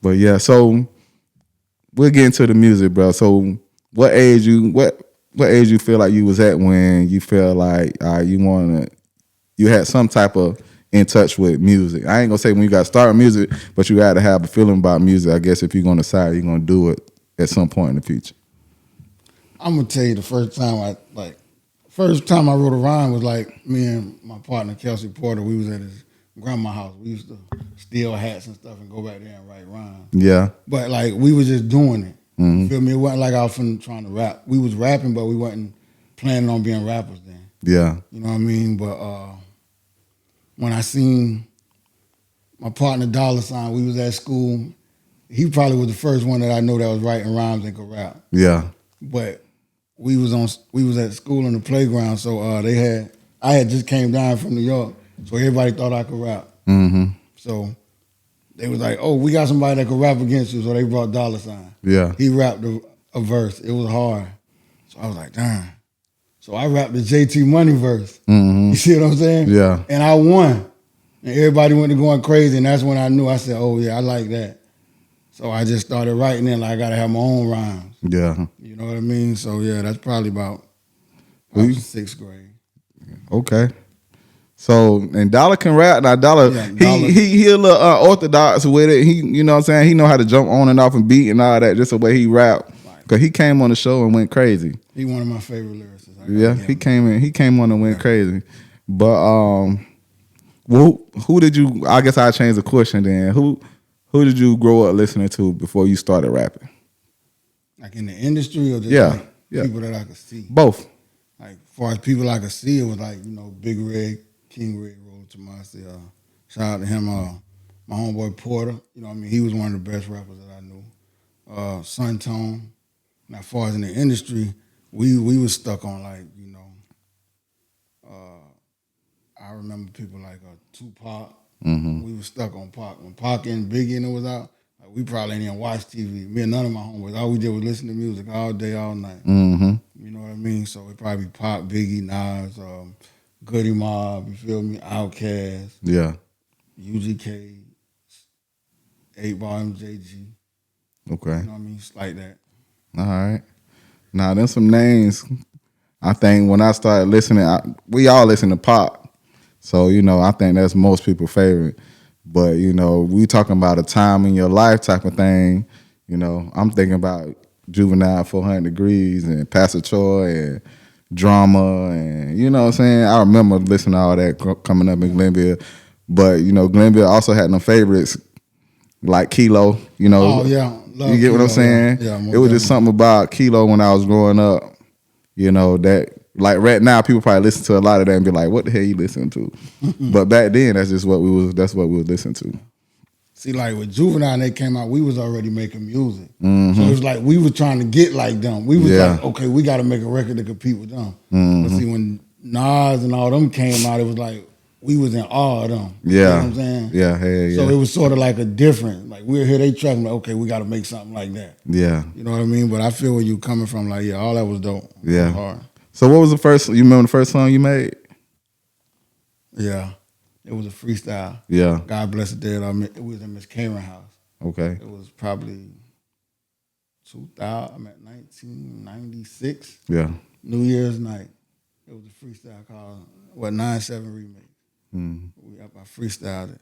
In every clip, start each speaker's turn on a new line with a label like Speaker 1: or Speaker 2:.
Speaker 1: But yeah, so we'll get into the music, bro. So what age you feel like you was at when you feel like you had some type of in touch with music? I ain't gonna say when you got started music, but you got to have a feeling about music. I guess if you're gonna decide you're gonna do it at some point in the future.
Speaker 2: I'm gonna tell you the first time I wrote a rhyme was like me and my partner Kelsey Porter. We was at his grandma's house. We used to steal hats and stuff and go back there and write rhymes.
Speaker 1: Yeah.
Speaker 2: But like we was just doing it. Mm-hmm. You feel me? It wasn't like I was trying to rap. We was rapping, but we wasn't planning on being rappers then.
Speaker 1: Yeah.
Speaker 2: You know what I mean? But when I seen my partner Dollar Sign, we was at school. He probably was the first one that I know that was writing rhymes and could rap.
Speaker 1: Yeah.
Speaker 2: But we was at school on the playground, so I had just came down from New York, so everybody thought I could rap.
Speaker 1: Mm-hmm.
Speaker 2: So they was like, "Oh, we got somebody that could rap against you," so they brought Dollar Sign.
Speaker 1: Yeah.
Speaker 2: He rapped a verse. It was hard, so I was like, "Damn." So I rapped the JT Money verse.
Speaker 1: Mm-hmm.
Speaker 2: You see what I'm saying?
Speaker 1: Yeah.
Speaker 2: And I won, and everybody went to going crazy, and that's when I knew. I said, "Oh yeah, I like that." So I just started writing it like I gotta have my own rhymes.
Speaker 1: Yeah.
Speaker 2: You know what I mean? So yeah, that's probably about sixth grade.
Speaker 1: Okay. So and Dollar can rap. Now Dollar, he a little unorthodox with it. He, you know what I'm saying? He know how to jump on and off and beat and all that, just the way he rap. Cause he came on the show and went crazy.
Speaker 2: He one of my favorite lyricists.
Speaker 1: Yeah, he came on and went crazy. But who did you? I guess I changed the question then. Who did you grow up listening to before you started rapping?
Speaker 2: Like in the industry or just people that I could see?
Speaker 1: Both.
Speaker 2: Like as far as people I could see, it was like, Big Red, King Red, Roller Tomasi. Shout out to him, my homeboy Porter. You know what I mean? He was one of the best rappers that I knew. Sun Tone. Now as far as in the industry, we was stuck on like, I remember people like Tupac. Mm-hmm. We was stuck on Pac. When Pac and Biggie and it was out, like, we probably ain't even watch TV. Me and none of my homeboys, all we did was listen to music all day, all night.
Speaker 1: Mm-hmm.
Speaker 2: You know what I mean? So it probably Pac, Biggie, Nas, Goody Mob, you feel me? Outkast.
Speaker 1: Yeah.
Speaker 2: UGK, 8 Ball MJG.
Speaker 1: Okay.
Speaker 2: You know what I mean? It's like that.
Speaker 1: All right. Now, there's some names. I think when I started listening, we all listen to Pac. So, I think that's most people's favorite. But, we talking about a time in your life type of thing. I'm thinking about Juvenile 400 Degrees and Pastor Troy and Drama and, you know what I'm saying? I remember listening to all that coming up in Glenville. But, Glenville also had no favorites like Kilo,
Speaker 2: Oh, yeah.
Speaker 1: Love you get
Speaker 2: Kilo,
Speaker 1: what I'm saying?
Speaker 2: Yeah,
Speaker 1: it was just something about Kilo when I was growing up, that like right now people probably listen to a lot of that and be like, what the hell you listening to? But back then that's what we was listening to.
Speaker 2: See, like with Juvenile, they came out, we was already making music. Mm-hmm. So it was like we were trying to get like them. We was like, okay, we got to make a record to compete with them. Mm-hmm. But see, when Nas and all them came out, it was like we was in awe of them.
Speaker 1: Yeah.
Speaker 2: You know what I'm saying?
Speaker 1: Yeah,
Speaker 2: So it was sort of like a different, like we're here, they tracking, like, okay, we got to make something like that.
Speaker 1: Yeah.
Speaker 2: You know what I mean? But I feel where you coming from, like, yeah, all that was dope.
Speaker 1: Yeah.
Speaker 2: It was hard.
Speaker 1: So what was you remember the first song you made?
Speaker 2: Yeah. It was a freestyle.
Speaker 1: Yeah.
Speaker 2: God bless the dead. It was in Miss Cameron's house.
Speaker 1: Okay.
Speaker 2: It was probably 1996.
Speaker 1: Yeah.
Speaker 2: New Year's night. It was a freestyle called 9/7 Remix. I freestyled it.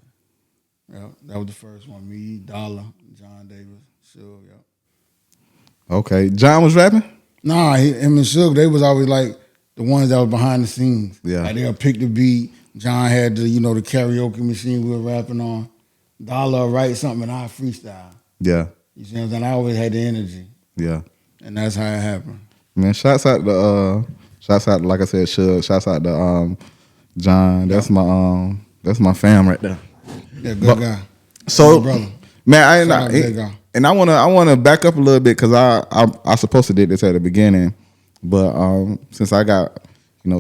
Speaker 2: Yeah, that was the first one. Me, Dollar, John Davis, Suge. Yeah.
Speaker 1: Okay. John was rapping?
Speaker 2: Nah, him and Suge, they was always like the ones that was behind the scenes.
Speaker 1: Yeah.
Speaker 2: Like they'll pick the beat. John had the the karaoke machine we were rapping on. Dollar write something and I freestyle.
Speaker 1: Yeah.
Speaker 2: You see what I'm saying? I always had the energy.
Speaker 1: Yeah.
Speaker 2: And that's how it happened.
Speaker 1: Man, shouts out like I said, Suge. Shouts out to John. That's my fam right there.
Speaker 2: Yeah, good guy.
Speaker 1: So,
Speaker 2: brother.
Speaker 1: Man, I wanna back up a little bit because I supposed to did this at the beginning, but since I got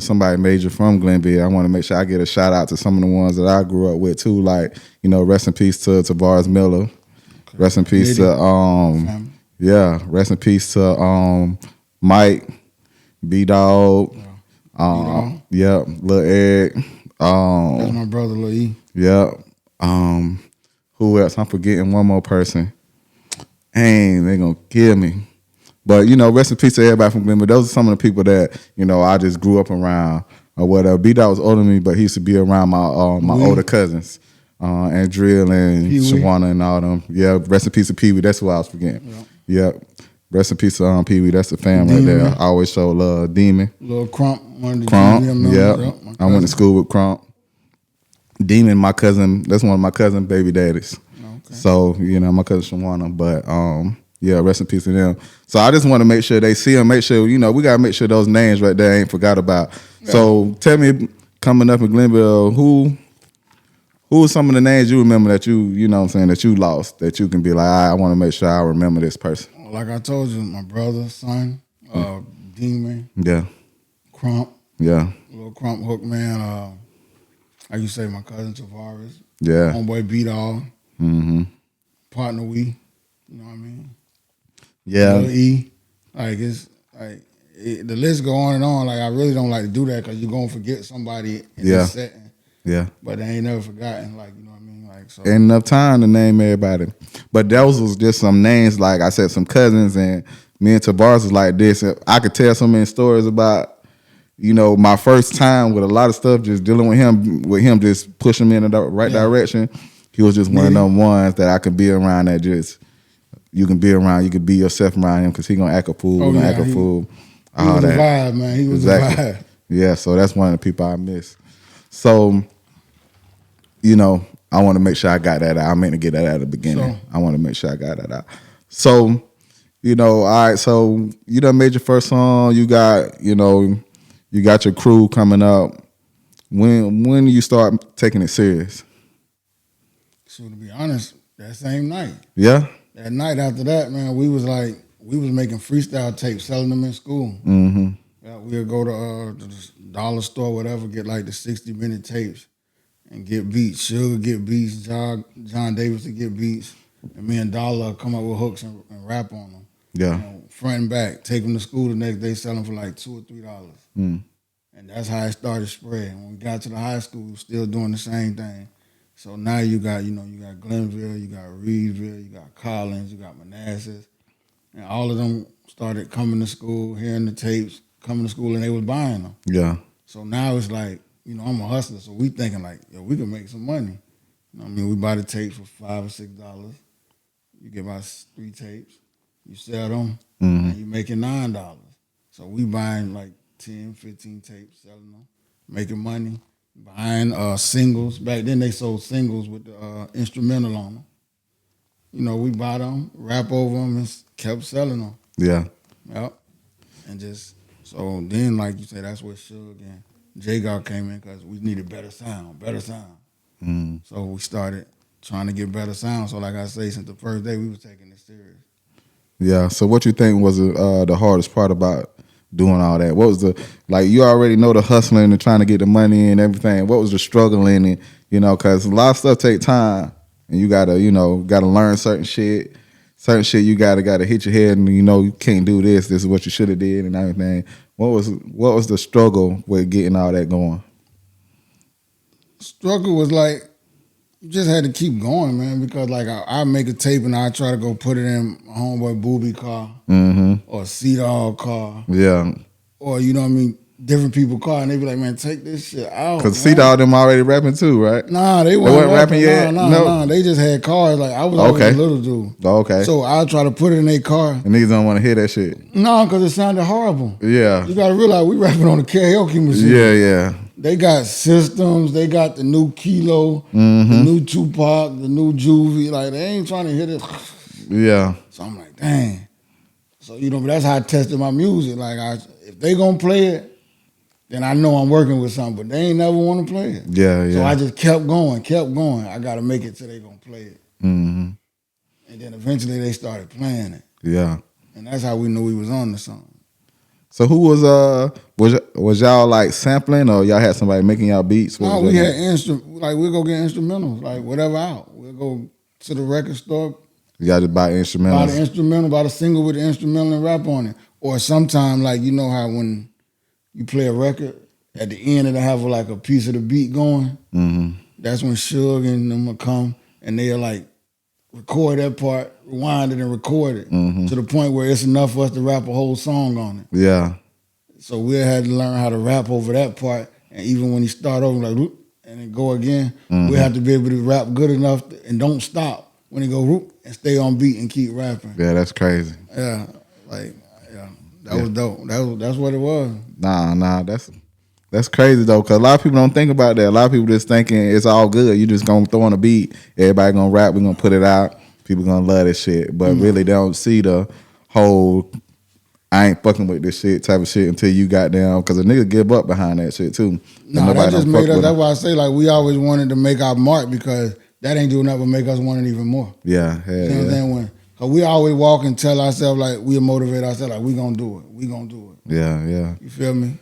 Speaker 1: somebody major from Glenville, I want to make sure I get a shout out to some of the ones that I grew up with too. Like rest in peace to Vuzz Miller. Okay. Rest in peace to rest in peace to Mike, B-Dog. Yeah. Lil Ed.
Speaker 2: That's my brother, Lil E.
Speaker 1: Yeah. Who else? I'm forgetting one more person. Dang, they gonna kill me. But you know, rest in peace to everybody from Glenville. Those are some of the people that I just grew up around or whatever. B-Dot was older than me, but he used to be around my older cousins, Andrill and
Speaker 2: Pee-wee.
Speaker 1: Shawana and all them. Yeah, rest in peace to Pee Wee. That's who I was forgetting. Yeah. Rest in peace to Pee Wee. That's the fam right there. I always show love. Demon.
Speaker 2: Little Crump, one of the
Speaker 1: Crump.
Speaker 2: GM
Speaker 1: Yeah.
Speaker 2: members.
Speaker 1: I went to school with Crump. Demon, my cousin. That's one of my cousin baby daddies.
Speaker 2: Okay.
Speaker 1: So my cousin Shawana. But yeah, rest in peace to them. So I just want to make sure they see them. Make sure we gotta make sure those names right there ain't forgot about. Yeah. So tell me, coming up in Glenville, who are some of the names you remember that that you lost, that you can be like, I want to make sure I remember this person?
Speaker 2: Like I told you, my brother, son, Demon.
Speaker 1: Yeah.
Speaker 2: Crump.
Speaker 1: Yeah.
Speaker 2: Little Crump Hook man. Like you say, my cousin Tavares.
Speaker 1: Yeah.
Speaker 2: Homeboy B-Dog.
Speaker 1: Mm-hmm.
Speaker 2: Partner We. You know what I mean?
Speaker 1: Yeah.
Speaker 2: Little E. Like the list go on and on. Like I really don't like to do that because you're gonna forget somebody in this setting.
Speaker 1: Yeah.
Speaker 2: But they ain't never forgotten. Like, you know what I mean? Like, so.
Speaker 1: Ain't enough time to name everybody. But those was just some names. Like I said, some cousins, and me and Tavares was like this. I could tell so many stories about, my first time with a lot of stuff, just dealing with him just pushing me in the right direction. He was just one of them ones that I could be around that just, you can be around, you can be yourself around him because he gonna act a fool, act a fool.
Speaker 2: He was a vibe, man. He was a vibe.
Speaker 1: Yeah, so that's one of the people I miss. So, I want to make sure I got that out. I meant to get that out at the beginning. So, I want to make sure I got that out. So, all right, so you done made your first song. You got, you got your crew coming up. When do you start taking it serious?
Speaker 2: So to be honest, that same night.
Speaker 1: Yeah?
Speaker 2: That night after that, man, we was making freestyle tapes, selling them in school.
Speaker 1: Mm-hmm.
Speaker 2: Yeah, we would go to the dollar store, whatever, get like the 60-minute tapes and get beats. Sugar get beats, John Davis to get beats, and me and Dollar come up with hooks and rap on them.
Speaker 1: Yeah.
Speaker 2: Front and back, take them to school the next day, sell them for like $2 or $3.
Speaker 1: Mm.
Speaker 2: And that's how it started spreading. When we got to the high school, still doing the same thing. So now you got Glenville, you got Reedville, you got Collins, you got Manassas, and all of them started coming to school, hearing the tapes, coming to school, and they was buying them.
Speaker 1: Yeah.
Speaker 2: So now it's like, I'm a hustler, so we thinking like, we can make some money. You know what I mean? We buy the tapes for $5 or $6. You get about 3 tapes, you sell them, and you making $9. So we buying like 10, 15 tapes, selling them, making money. Buying singles. Back then they sold singles with the instrumental on them. We bought them, rap over them, and kept selling them.
Speaker 1: Yeah.
Speaker 2: Yep. And just, so then, like you said, that's where Suge and J-God came in because we needed better sound. So we started trying to get better sound. So like I say, since the first day, we was taking it serious.
Speaker 1: Yeah. So what you think was the hardest part about doing all that? What was you already know the hustling and trying to get the money and everything. What was the struggling and, because a lot of stuff take time and you gotta learn certain shit. Certain shit you gotta hit your head and you can't do this. This is what you should have did and everything. What was the struggle with getting all that going?
Speaker 2: Struggle was like, you just had to keep going, man, because like I make a tape and I try to go put it in my homeboy Booby car or a C-Dog car.
Speaker 1: Yeah.
Speaker 2: Or, different people car and they be like, man, take this shit out.
Speaker 1: Because C-Dog them already rapping too, right?
Speaker 2: Nah, they weren't
Speaker 1: rapping yet?
Speaker 2: No, they just had cars. Like I was always a little dude.
Speaker 1: Okay.
Speaker 2: So I try to put it in their car.
Speaker 1: And niggas don't want to hear that shit.
Speaker 2: No, because it sounded horrible.
Speaker 1: Yeah.
Speaker 2: You got to realize we rapping on a karaoke machine.
Speaker 1: Yeah.
Speaker 2: They got systems. They got the new Kilo, the new Tupac, the new Juvie. Like, they ain't trying to hit it.
Speaker 1: Yeah.
Speaker 2: So I'm like, dang. So, but that's how I tested my music. Like, if they going to play it, then I know I'm working with something. But they ain't never want to play it.
Speaker 1: Yeah.
Speaker 2: So I just kept going. I got to make it till they going to play it.
Speaker 1: Mm-hmm.
Speaker 2: And then eventually they started playing it.
Speaker 1: Yeah.
Speaker 2: And that's how we knew we was on the song.
Speaker 1: So who was y'all like sampling or y'all had somebody making y'all beats?
Speaker 2: No, we had we'll go get instrumentals, like whatever out. We'll go to the record store.
Speaker 1: You got to buy instrumentals.
Speaker 2: Buy the instrumental, buy the single with the instrumental and rap on it. Or sometime like how when you play a record, at the end it'll have like a piece of the beat going. Mm-hmm. That's when Suge and them will come and they'll like record that part, rewind it, and record it to the point where it's enough for us to rap a whole song on it.
Speaker 1: Yeah.
Speaker 2: So we had to learn how to rap over that part, and even when he start over like whoop, and then go again, we have to be able to rap good enough and don't stop when he go whoop and stay on beat and keep rapping.
Speaker 1: Yeah, that's crazy.
Speaker 2: Yeah, that was dope. That's what it was.
Speaker 1: Nah, that's crazy though, cause a lot of people don't think about that. A lot of people just thinking it's all good. You just gonna throw on a beat, everybody gonna rap, we gonna put it out, people gonna love this shit. But really, they don't see the whole I ain't fucking with this shit type of shit until you got down, cause a nigga give up behind that shit too.
Speaker 2: No, that just made us. That's why I say like we always wanted to make our mark, because that ain't doing nothing but make us want it even more.
Speaker 1: Yeah,
Speaker 2: you know what I'm saying? Cause we always walk and tell ourselves like we motivate ourselves like we gonna do it.
Speaker 1: Yeah.
Speaker 2: You feel me?